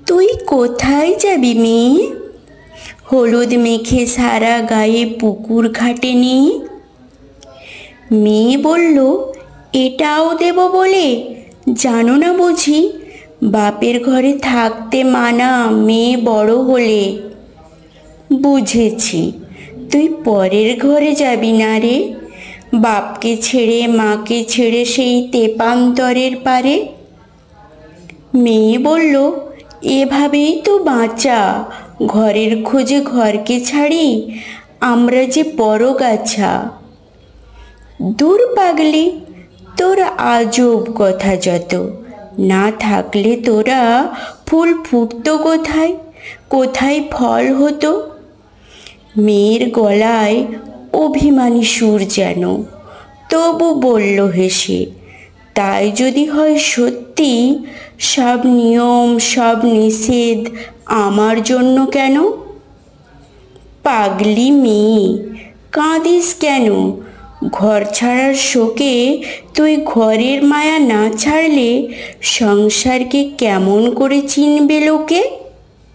তুই কোথায় যাবি মেয়ে? হলুদ মেখে সারা গায়ে পুকুর ঘাটে নিয়ে। মেয়ে বলল, এটাও দেব বলে? জানো না বুঝি বাপের ঘরে থাকতে মানা মেয়ে বড় হলে। বুঝেছি, তুই পরের ঘরে যাবি না রে, বাপকে ছেড়ে মাকে ছেড়ে সেই তেপান্তরের পারে। মেয়ে বলল, এভাবেই তো বাঁচা, ঘরের খোঁজে ঘরকে ছাড়ি, আমরা যে পরগাছা। দূর পাগলি, তোর আজব কথা যত, না থাকলে তোরা ফুল ফুটতো কোথায়, কোথায় ফল হতো। মেয়ের গলায় অভিমানী সুর যেন, তবু বলল হেসে, তাই যদি হয় সত্যি, সব নিয়ম সব নিষেধ আমার জন্য কেন? পাগলি মেয়ে, কাঁদিস কেন? ঘর ছাড়ার শোকে তুই ঘরের মায়া না ছাড়লে সংসারকে কেমন করে চিনবে লোকে?